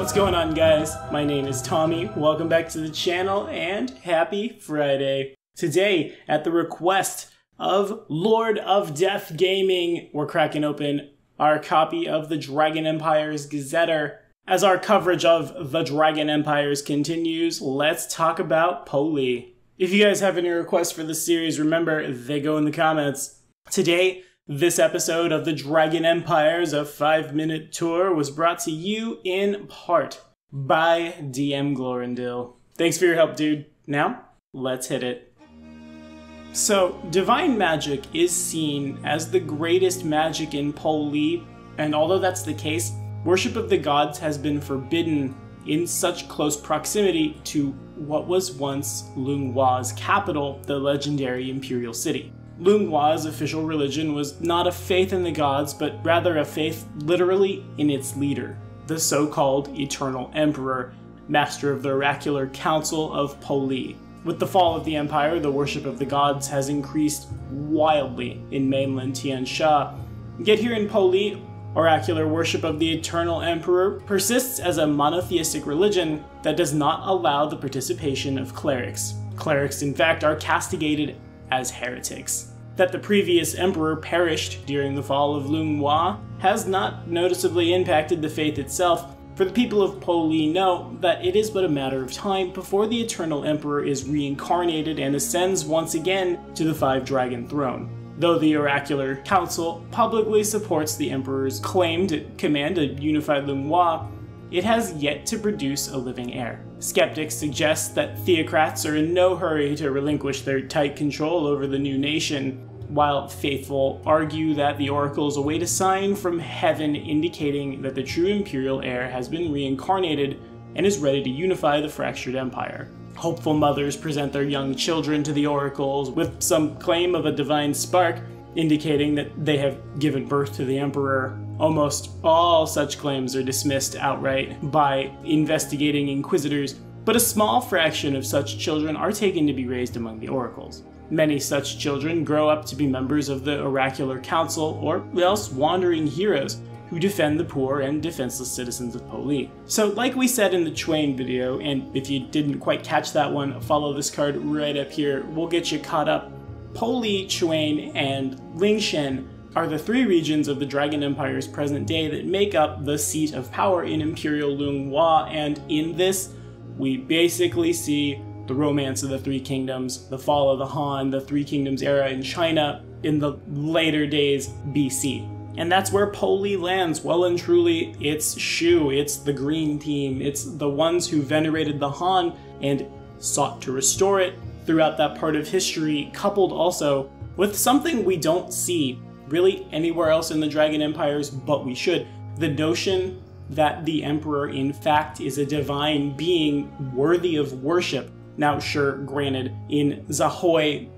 What's going on, guys? My name is Tommy. Welcome back to the channel and happy Friday. Today, at the request of Lord of Death Gaming, we're cracking open our copy of the Dragon Empire's Gazetter. As our coverage of the Dragon Empires continues, let's talk about Poli. If you guys have any requests for this series, remember, they go in the comments. Today, this episode of the Dragon Empires, a 5-minute tour, was brought to you in part by DM Glorindil. Thanks for your help, dude. Now, let's hit it. So, divine magic is seen as the greatest magic in Poli, and although that's the case, worship of the gods has been forbidden in such close proximity to what was once Lunghua's capital, the legendary imperial city. Lunghua's official religion was not a faith in the gods, but rather a faith literally in its leader, the so-called Eternal Emperor, master of the oracular council of Poli. With the fall of the empire, the worship of the gods has increased wildly in mainland Tiansha. Yet here in Poli, oracular worship of the Eternal Emperor persists as a monotheistic religion that does not allow the participation of clerics. Clerics, in fact, are castigated as heretics. That the previous emperor perished during the fall of Lunghua has not noticeably impacted the faith itself, for the people of Poli know that it is but a matter of time before the Eternal Emperor is reincarnated and ascends once again to the Five-Dragon Throne. Though the Oracular Council publicly supports the Emperor's claim to command a unified Lunghua, it has yet to produce a living heir. Skeptics suggest that theocrats are in no hurry to relinquish their tight control over the new nation, while faithful argue that the oracles await a sign from heaven indicating that the true imperial heir has been reincarnated and is ready to unify the fractured empire. Hopeful mothers present their young children to the oracles with some claim of a divine spark, indicating that they have given birth to the emperor. Almost all such claims are dismissed outright by investigating inquisitors, but a small fraction of such children are taken to be raised among the oracles. Many such children grow up to be members of the Oracular Council or else wandering heroes who defend the poor and defenseless citizens of Poli. So like we said in the Chuan video, and if you didn't quite catch that one, follow this card right up here, we'll get you caught up. Poli, Chuan, and Lingshan are the three regions of the Dragon Empire's present day that make up the seat of power in Imperial Lunghua, and in this, we basically see the romance of the Three Kingdoms, the fall of the Han, the Three Kingdoms era in China in the later days BC. And that's where Poli lands well and truly. It's Shu, it's the Green Team, it's the ones who venerated the Han and sought to restore it throughout that part of history, coupled also with something we don't see really anywhere else in the Dragon Empires, but we should. The notion that the Emperor in fact is a divine being worthy of worship. Now sure, granted, in Zahoy,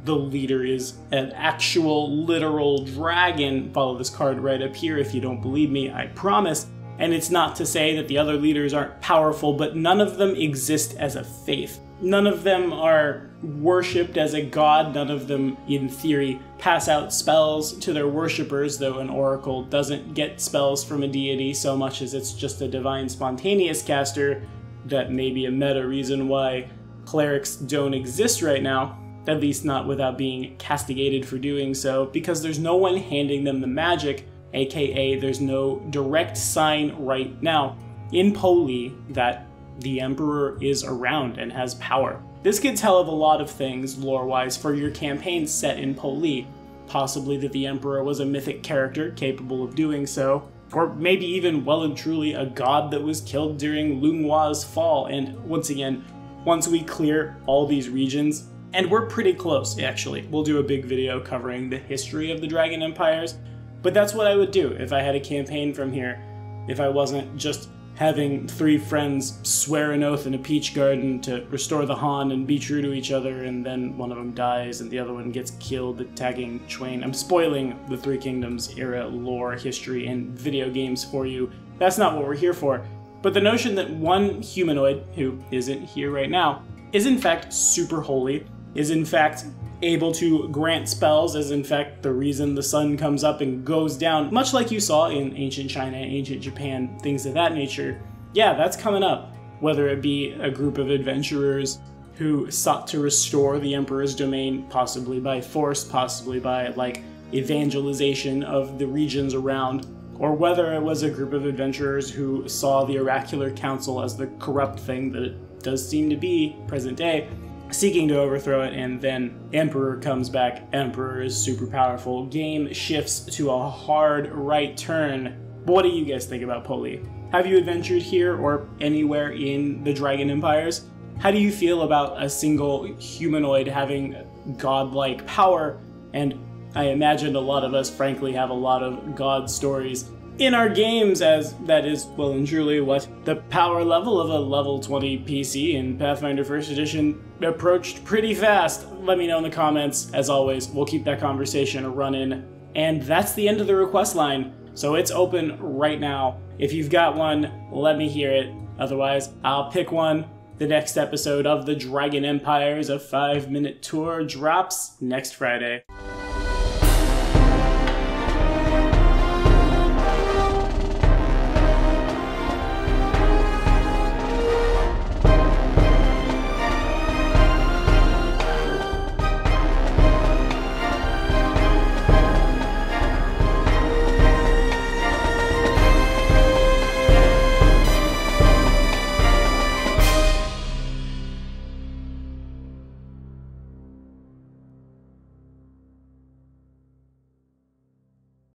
the leader is an actual literal dragon. Follow this card right up here if you don't believe me, I promise. And it's not to say that the other leaders aren't powerful, but none of them exist as a faith. None of them are worshipped as a god, none of them, in theory, pass out spells to their worshippers, though an oracle doesn't get spells from a deity so much as it's just a divine spontaneous caster. That may be a meta reason why clerics don't exist right now, at least not without being castigated for doing so, because there's no one handing them the magic, aka there's no direct sign right now in Poli that the Emperor is around and has power. This could tell of a lot of things, lore-wise, for your campaign set in Poli. Possibly that the Emperor was a mythic character capable of doing so, or maybe even well and truly a god that was killed during Lunghua's fall. And once again, once we clear all these regions, and we're pretty close actually, we'll do a big video covering the history of the Dragon Empires, but that's what I would do if I had a campaign from here, if I wasn't just having three friends swear an oath in a peach garden to restore the Han and be true to each other, and then one of them dies and the other one gets killed attacking Chuan. I'm spoiling the Three Kingdoms era lore, history, and video games for you. That's not what we're here for. But the notion that one humanoid, who isn't here right now, is in fact super holy, is in fact able to grant spells, as in fact the reason the sun comes up and goes down, much like you saw in ancient China, ancient Japan, things of that nature, yeah, that's coming up. Whether it be a group of adventurers who sought to restore the Emperor's domain, possibly by force, possibly by, like, evangelization of the regions around, or whether it was a group of adventurers who saw the Oracular Council as the corrupt thing that it does seem to be present day, seeking to overthrow it, and then Emperor comes back, Emperor is super powerful, game shifts to a hard right turn. But what do you guys think about Poli? Have you adventured here or anywhere in the Dragon Empires? How do you feel about a single humanoid having godlike power? And I imagine a lot of us, frankly, have a lot of god stories in our games, as that is well and truly what the power level of a level 20 PC in Pathfinder 1st Edition approached pretty fast. Let me know in the comments. As always, we'll keep that conversation running. And that's the end of the request line, so it's open right now. If you've got one, let me hear it. Otherwise, I'll pick one. The next episode of the Dragon Empires, a 5-minute tour, drops next Friday.